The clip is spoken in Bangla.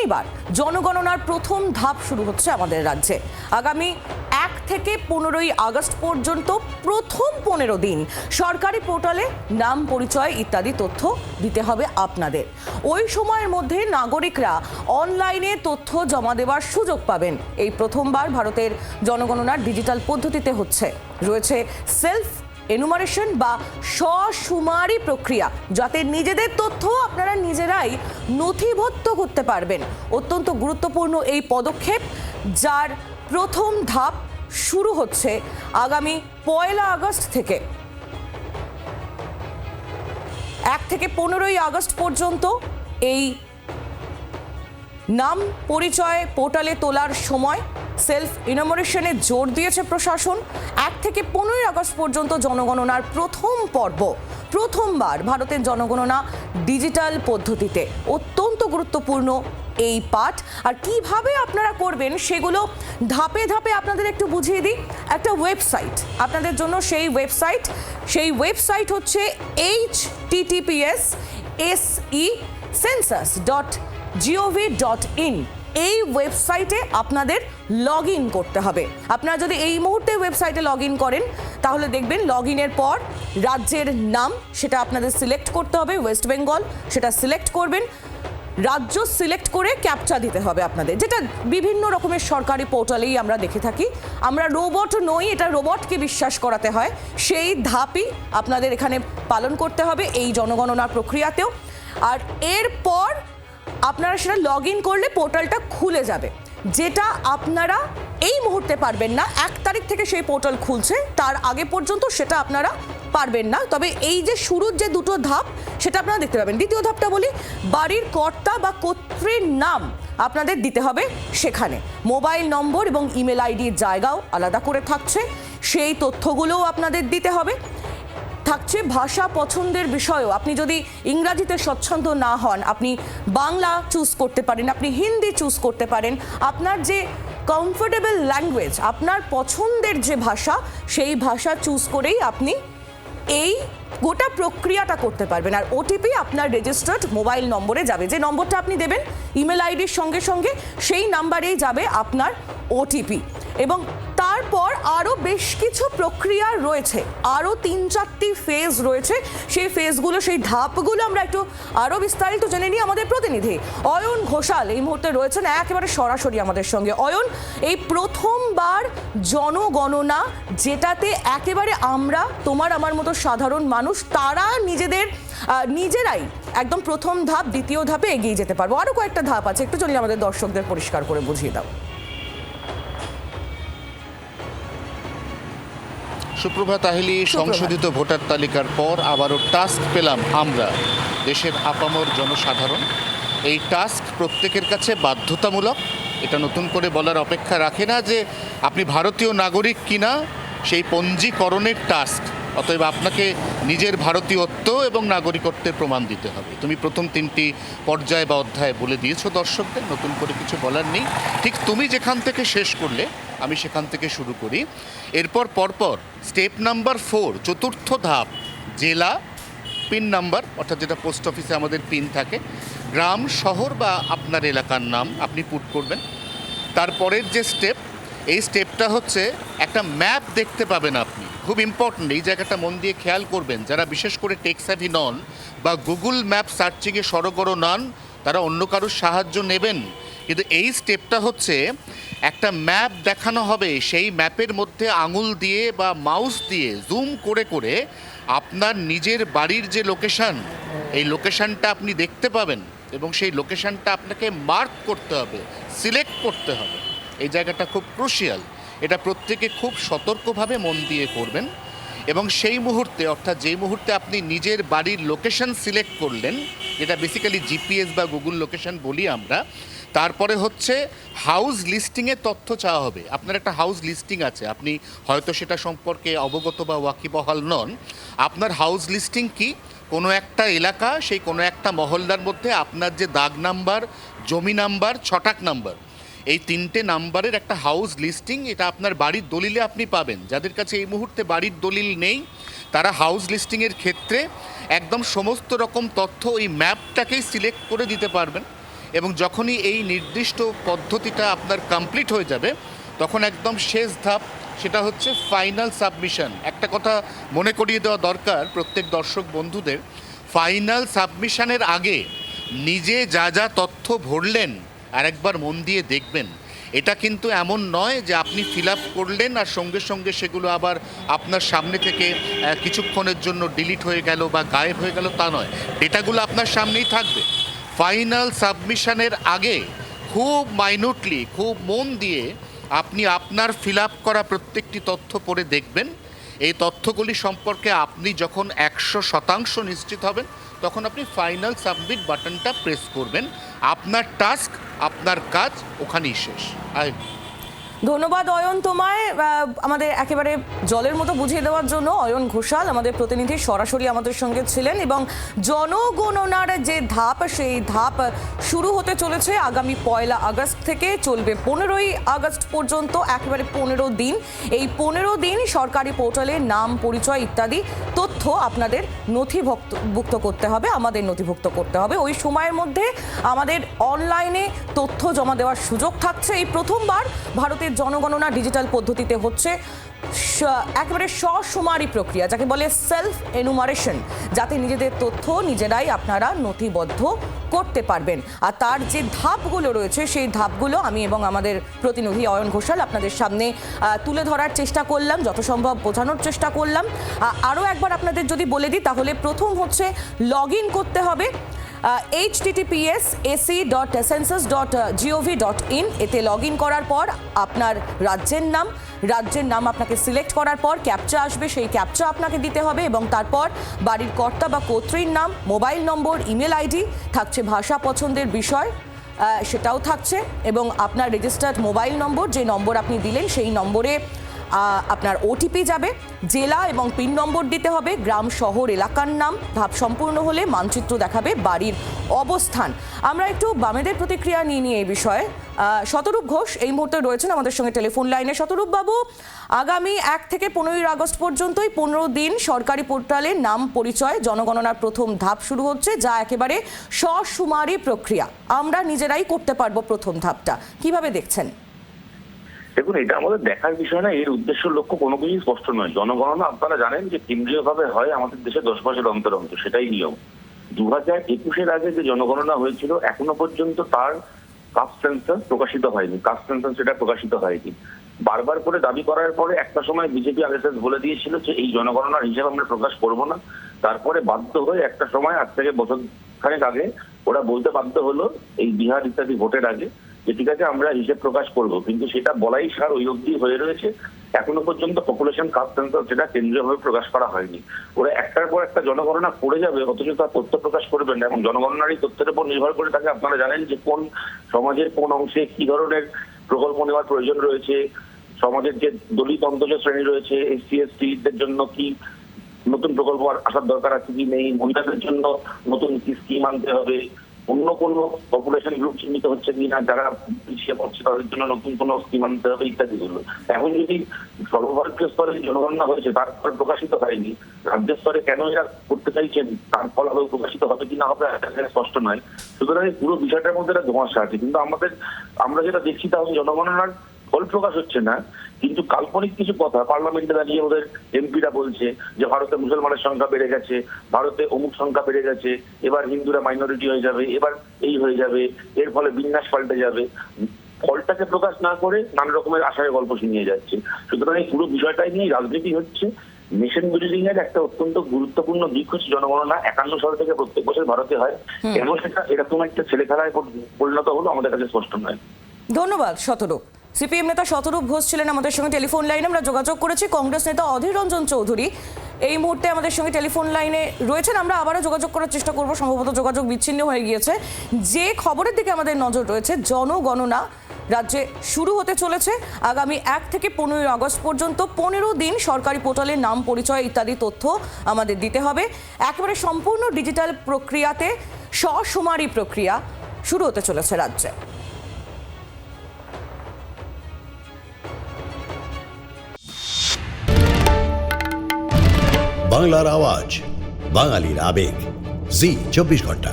শনিবার জনগণনার প্রথম ধাপ শুরু হচ্ছে আমাদের রাজ্যে। আগামী 1 থেকে 15ই আগস্ট পর্যন্ত প্রথম 15 দিন সরকারি পোর্টালে নাম, পরিচয় ইত্যাদি তথ্য দিতে হবে আপনাদের। ওই সময়ের মধ্যে নাগরিকরা অনলাইনে তথ্য জমা দেওয়ার সুযোগ পাবেন। এই প্রথমবার ভারতের জনগণনার ডিজিটাল পদ্ধতিতে হচ্ছে। রয়েছে সেলফ এনুমারেশন বা স্বশুমারি প্রক্রিয়া, যাতে নিজেদের তথ্য আপনারা নিজেরাই নথিভুক্ত করতে পারবেন। অত্যন্ত গুরুত্বপূর্ণ এই পদক্ষেপ, যার প্রথম ধাপ শুরু হচ্ছে আগামী 1 আগস্ট থেকে। 1 থেকে 15ই আগস্ট পর্যন্ত এই নাম, পরিচয় পোর্টালে তোলার সময় সেলফ ইনোমারেশনে জোর দিয়েছে প্রশাসন। 1 থেকে 15ই আগস্ট পর্যন্ত জনগণনার প্রথম পর্ব, প্রথমবার ভারতের জনগণনা ডিজিটাল পদ্ধতিতে। অত্যন্ত গুরুত্বপূর্ণ এই পাঠ। আর কিভাবে আপনারা করবেন সেগুলো ধাপে ধাপে আপনাদের একটু বুঝিয়ে দিই। একটা ওয়েবসাইট আপনাদের জন্য, সেই ওয়েবসাইট হচ্ছে https://census.gov.in। এই ওয়েবসাইটে আপনাদের লগ ইন করতে হবে। আপনারা যদি এই মুহূর্তে ওয়েবসাইটে লগ ইন করেন, তাহলে দেখবেন লগ ইনের পর রাজ্যের নাম সেটা আপনাদের সিলেক্ট করতে হবে। ওয়েস্ট বেঙ্গল সেটা সিলেক্ট করবেন। রাজ্য সিলেক্ট করে ক্যাপচা দিতে হবে আপনাদের, যেটা বিভিন্ন রকমের সরকারি পোর্টালেই আমরা দেখে থাকি। আমরা রোবট নই, এটা রোবটকে বিশ্বাস করাতে হয়। সেই ধাপই আপনাদের এখানে পালন করতে হবে এই জনগণনার প্রক্রিয়াতেও। আর এরপর আপনারা সেটা লগ ইন করলে পোর্টালটা খুলে যাবে, যেটা আপনারা এই মুহূর্তে পারবেন না। 1 তারিখ থেকে সেই পোর্টাল খুলছে, তার আগে পর্যন্ত সেটা আপনারা পারবেন না। তবে এই যে শুরুর যে দুটো ধাপ, সেটা আপনারা দেখতে পাবেন। দ্বিতীয় ধাপটা বলি, বাড়ির কর্তা বা কর্ত্রীর নাম আপনাদের দিতে হবে সেখানে। মোবাইল নম্বর এবং ইমেল আইডির জায়গাও আলাদা করে থাকছে, সেই তথ্যগুলোও আপনাদের দিতে হবে। থাকছে ভাষা পছন্দের বিষয়ও। আপনি যদি ইংরাজিতে স্বচ্ছন্দ না হন, আপনি বাংলা চুজ করতে পারেন, আপনি হিন্দি চুজ করতে পারেন। আপনার যে কমফোর্টেবল ল্যাঙ্গুয়েজ, আপনার পছন্দের যে ভাষা, সেই ভাষা চুজ করেই আপনি এই গোটা প্রক্রিয়াটা করতে পারবেন। আর ওটিপি আপনার রেজিস্টার্ড মোবাইল নম্বরে যাবে। যে নম্বরটা আপনি দেবেন ইমেল আইডির সঙ্গে সঙ্গে, সেই নাম্বারেই যাবে আপনার ওটিপি। এবং তারপর আরও বেশ কিছু প্রক্রিয়া রয়েছে, আরও 3-4টি ফেজ রয়েছে। সেই ফেজগুলো, সেই ধাপগুলো আমরা একটু আরও বিস্তারিত জেনে নিই। আমাদের প্রতিনিধি অয়ন ঘোষাল এই মুহূর্তে রয়েছেন একেবারে সরাসরি আমাদের সঙ্গে। অয়ন, এই প্রথমবার জনগণনা, যেটাতে একেবারে আমরা, তোমার আমার মতো সাধারণ মানুষ, তারা নিজেরাই একদম প্রথম ধাপ, দ্বিতীয় ধাপে এগিয়ে যেতে পারবো। আরও কয়েকটা ধাপ আছে, একটু চলিয়ে আমাদের দর্শকদের পরিষ্কার করে বুঝিয়ে দাও। সুপ্রভাত আহিলি। সংশোধিত ভোটার তালিকার পর আবারও টাস্ক পেলাম আমরা, দেশের আপামর জনসাধারণ। এই টাস্ক প্রত্যেকের কাছে বাধ্যতামূলক। এটা নতুন করে বলার অপেক্ষা রাখে না যে আপনি ভারতীয় নাগরিক কিনা, সেই পঞ্জীকরণের টাস্ক। অতএব আপনাকে নিজের ভারতীয়ত্ব এবং নাগরিকত্বের প্রমাণ দিতে হবে। তুমি প্রথম 3টি পর্যায় বা অধ্যায় বলে দিয়েছো দর্শকদের, নতুন করে কিছু বলার নেই। ঠিক তুমি যেখান থেকে শেষ করলে আমি সেখান থেকে শুরু করি। এরপর পরপর স্টেপ নাম্বার 4, চতুর্থ ধাপ, জেলা, পিন নাম্বার, অর্থাৎ যেটা পোস্ট অফিসে আমাদের পিন থাকে, গ্রাম, শহর বা আপনার এলাকার নাম আপনি পুট করবেন। তারপরের যে স্টেপ, এই স্টেপটা হচ্ছে একটা ম্যাপ দেখতে পাবেন আপনি। খুব ইম্পর্ট্যান্ট, এই জায়গাটা মন দিয়ে খেয়াল করবেন। যারা বিশেষ করে টেক সেভি নন বা গুগল ম্যাপ সার্চিংয়ে সড়গড় নন, তারা অন্য কারোর সাহায্য নেবেন। কিন্তু এই স্টেপটা হচ্ছে একটা ম্যাপ দেখানো হবে। সেই ম্যাপের মধ্যে আঙুল দিয়ে বা মাউস দিয়ে জুম করে করে আপনার নিজের বাড়ির যে লোকেশান, এই লোকেশানটা আপনি দেখতে পাবেন এবং সেই লোকেশানটা আপনাকে মার্ক করতে হবে, সিলেক্ট করতে হবে। এই জায়গাটা খুব ক্রুশিয়াল। এটা প্রত্যেকে খুব সতর্কভাবে মন দিয়ে করবেন। এবং সেই মুহূর্তে, অর্থাৎ যেই মুহূর্তে আপনি নিজের বাড়ির লোকেশন সিলেক্ট করলেন, যেটা বেসিক্যালি জিপিএস বা গুগল লোকেশন বলি আমরা, তারপরে হচ্ছে হাউস লিস্টিংয়ের তথ্য চাওয়া হবে। আপনার একটা হাউস লিস্টিং আছে, আপনি হয়তো সেটা সম্পর্কে অবগত বা ওয়াকিবহাল নন। আপনার হাউস লিস্টিং কি? কোনো একটা এলাকা, সেই কোনো একটা মহল্লার মধ্যে আপনার যে দাগ নাম্বার, জমি নাম্বার, ছটাক নাম্বার, এই 3টে নাম্বারের একটা হাউস লিস্টিং, এটা আপনার বাড়ির দলিলে আপনি পাবেন। যাদের কাছে এই মুহূর্তে বাড়ির দলিল নেই, তারা হাউস লিস্টিংয়ের ক্ষেত্রে একদম সমস্ত রকম তথ্য ওই ম্যাপটাকেই সিলেক্ট করে দিতে পারবেন। এবং যখনই এই নির্দিষ্ট পদ্ধতিটা আপনার কমপ্লিট হয়ে যাবে তখন একদম শেষ ধাপ, সেটা হচ্ছে ফাইনাল সাবমিশন। একটা কথা মনে করিয়ে দেওয়া দরকার প্রত্যেক দর্শক বন্ধুদের, ফাইনাল সাবমিশনের আগে নিজে যা যা তথ্য ভরলেন আরেকবার মন দিয়ে দেখবেন। এটা কিন্তু এমন নয় যে আপনি ফিল আপ করলেন আর সঙ্গে সঙ্গে সেগুলো আবার আপনার সামনে থেকে কিছুক্ষণের জন্য ডিলিট হয়ে গেল বা গায়েব হয়ে গেল, তা নয়। ডেটাগুলো আপনার সামনেই থাকবে। ফাইনাল সাবমিশনের আগে খুব মাইনুটলি, খুব মন দিয়ে আপনি আপনার ফিল আপ করা প্রত্যেকটি তথ্য পড়ে দেখবেন। এই তথ্যগুলি সম্পর্কে আপনি যখন 100% নিশ্চিত হবেন তখন আপনি ফাইনাল সাবমিট বাটনটা প্রেস করবেন। আপনার টাস্ক, আপনার কাজ ওখানেই শেষ। ধন্যবাদ অয়ন তোমায়, আমাদের একেবারে জলের মতো বুঝিয়ে দেওয়ার জন্য। অয়ন ঘোষাল আমাদের প্রতিনিধি সরাসরি আমাদের সঙ্গে ছিলেন। এবং জনগণনার যে ধাপ, সেই ধাপ শুরু হতে চলেছে আগামী 1 আগস্ট থেকে, চলবে 15ই আগস্ট পর্যন্ত, একেবারে 15 দিন। এই 15 দিন সরকারি পোর্টালে নাম, পরিচয় ইত্যাদি তথ্য আপনাদের নথিভুক্ত করতে হবে, আমাদের নথিভুক্ত করতে হবে। ওই সময়ের মধ্যে আমাদের অনলাইনে তথ্য জমা দেওয়ার সুযোগ থাকছে। এই প্রথমবার ভারতের জনগণনা ডিজিটাল পদ্ধতিতে হচ্ছে, একেবারে সশুমারি প্রক্রিয়া, যাকে বলে সেলফ এনুমারেশন, যাতে নিজেদের তথ্য নিজেরাই আপনারা নথিবদ্ধ করতে পারবেন। আর তার যে ধাপগুলো রয়েছে সেই ধাপগুলো আমি এবং আমাদের প্রতিনিধি অয়ন ঘোষাল আপনাদের সামনে তুলে ধরার চেষ্টা করলাম, যত সম্ভব বোঝানোর চেষ্টা করলাম। আরও একবার আপনাদের যদি বলে দিই, তাহলে প্রথম হচ্ছে লগ ইন করতে হবে https://census.gov.in। এতে লগ ইন করার পর আপনার রাজ্যের নাম আপনাকে সিলেক্ট করার পর ক্যাপচা আসবে, সেই ক্যাপচা আপনাকে দিতে হবে। এবং তারপর বাড়ির কর্তা বা কর্ত্রীর নাম, মোবাইল নম্বর, ইমেল আইডি থাকছে, ভাষা পছন্দের বিষয় সেটাও থাকছে, এবং আপনার রেজিস্টার্ড মোবাইল নম্বর, যে নম্বর আপনি দিলেন সেই নম্বরে আপনার ওটিপি যাবে। জেলা এবং পিন নম্বর দিতে হবে, গ্রাম, শহর, এলাকার নাম। ধাপ সম্পূর্ণ হলে মানচিত্র দেখাবে বাড়ির অবস্থান। আমরা একটু বামেদের প্রতিক্রিয়া নিয়ে এই বিষয়ে। শতরূপ ঘোষ এই মুহূর্তে রয়েছেন আমাদের সঙ্গে টেলিফোন লাইনে। শতরূপ বাবু, আগামী 1 থেকে 15 আগস্ট পর্যন্তই 15 দিন সরকারি পোর্টালে নাম, পরিচয়, জনগণনার প্রথম ধাপ শুরু হচ্ছে, যা একেবারে সশুমারি প্রক্রিয়া। আমরা নিজেরাই করতে পারবো প্রথম ধাপটা। কিভাবে দেখছেন? দেখুন, এটা আমাদের দেখার বিষয় না, এর উদ্দেশ্য লক্ষ্য কোনো কিছুই স্পষ্ট নয়। জনগণনা আপনারা জানেন যে কেন্দ্রীয়ভাবে হয় আমাদের দেশে 10 বছর অন্তর অন্তর, সেটাই নিয়ম। 2021-এর আগে যে জনগণনা হয়েছিল এখনো পর্যন্ত তার কাস্ট সেন্সাস প্রকাশিত হয়নি, কাস্ট সেন্সাস সেটা প্রকাশিত হয়নি। বারবার করে দাবি করার পরে একটা সময় বিজেপি আরএসএস বলে দিয়েছিল যে এই জনগণনার হিসাব আমরা প্রকাশ করব না। তারপরে বাধ্য হয়ে একটা সময়, আজ থেকে বছর খানেক আগে, ওরা বলতে বাধ্য হলো এই বিহার ইত্যাদি ভোটের আগে যে ঠিক আছে আমরা হিসেব প্রকাশ করব, কিন্তু সেটা বলাই সার ওই অবধি হয়ে রয়েছে। এখনো পর্যন্ত পপুলেশন কাস্ট সেন্সাস সেটা কেন্দ্রীয়ভাবে প্রকাশ করা হয়নি। ওরা একটার পর একটা জনগণনা করে যাবে, অথচ তার তথ্য প্রকাশ করবেন না। এবং জনগণনার এই তথ্যের উপর নির্ভর করে থাকে আপনারা জানেন যে কোন সমাজের কোন অংশে কি ধরনের প্রকল্প নেওয়ার প্রয়োজন রয়েছে, সমাজের যে দলিত অন্তর্জ শ্রেণী রয়েছে, এসসি এসটিদের জন্য কি নতুন প্রকল্প আসার দরকার আছে কি নেই, মহিলাদের জন্য নতুন কি স্কিম আনতে হবে, অন্য কোনো পপুলেশন গ্রুপ চিহ্নিত হচ্ছে কিনা যারা পিছিয়ে পড়ছে তাদের জন্য নতুন কোনো স্কিম আনতে হবে ইত্যাদিগুলো। এখন যদি সর্বভারতীয় স্তরে জনগণনা হয়েছে তারপর প্রকাশিত হয়নি, রাজ্য স্তরে কেন এরা করতে চাইছেন তার ফল আদৌ প্রকাশিত হবে কিনা হবে স্পষ্ট নয়। সুতরাং এই পুরো বিষয়টার মধ্যে একটা ধোঁয়াশা আছে। কিন্তু আমরা যেটা দেখছি তাহলে জনগণনার ফল প্রকাশ হচ্ছে না, কিন্তু কাল্পনিক কিছু কথা পার্লামেন্টে দাঁড়িয়ে ওদের এমপিরা বলছে যে ভারতে মুসলমানের সংখ্যা বেড়ে গেছে, ভারতে অমুক সংখ্যা বেড়ে গেছে, এবার হিন্দুরা মাইনরিটি হয়ে যাবে, এবার এই হয়ে যাবে, এর ফলে বিন্যাস পাল্টে যাবে। ফলটাকে প্রকাশ না করে নানা রকমের আশায় গল্প শুনিয়ে যাচ্ছে। সুতরাং এই পুরো বিষয়টাই নিয়ে রাজনীতি হচ্ছে। নেশন বিল্ডিং এর একটা অত্যন্ত গুরুত্বপূর্ণ দিক হচ্ছে জনগণনা। 51 সাল থেকে প্রত্যেক বছর ভারতে হয়, কেন সেটা এরকম একটা ছেলে খেলায় পরিণত হলো আমাদের কাছে স্পষ্ট নয়। ধন্যবাদ শতরূপ। সিপিএম নেতা শতরূপ ঘোষ ছিলেন আমাদের সঙ্গে টেলিফোন লাইনে। আমরা যোগাযোগ করেছি কংগ্রেস নেতা অধীর রঞ্জন চৌধুরী এই মুহূর্তে আমাদের সঙ্গে টেলিফোন লাইনে রয়েছেন। আমরা আবারও যোগাযোগ করার চেষ্টা করব, সম্ভবত যোগাযোগ বিচ্ছিন্ন হয়ে গিয়েছে। যে খবরের দিকে আমাদের নজর রয়েছে, জনগণনা রাজ্যে শুরু হতে চলেছে আগামী 1 থেকে 15 আগস্ট পর্যন্ত। 15 দিন সরকারি পোর্টালে নাম, পরিচয় ইত্যাদি তথ্য আমাদের দিতে হবে। একেবারে সম্পূর্ণ ডিজিটাল প্রক্রিয়াতে সশুমারি প্রক্রিয়া শুরু হতে চলেছে রাজ্যে। বাংলার আওয়াজ, বাঙালির আবেগ, জি 24 ঘন্টা।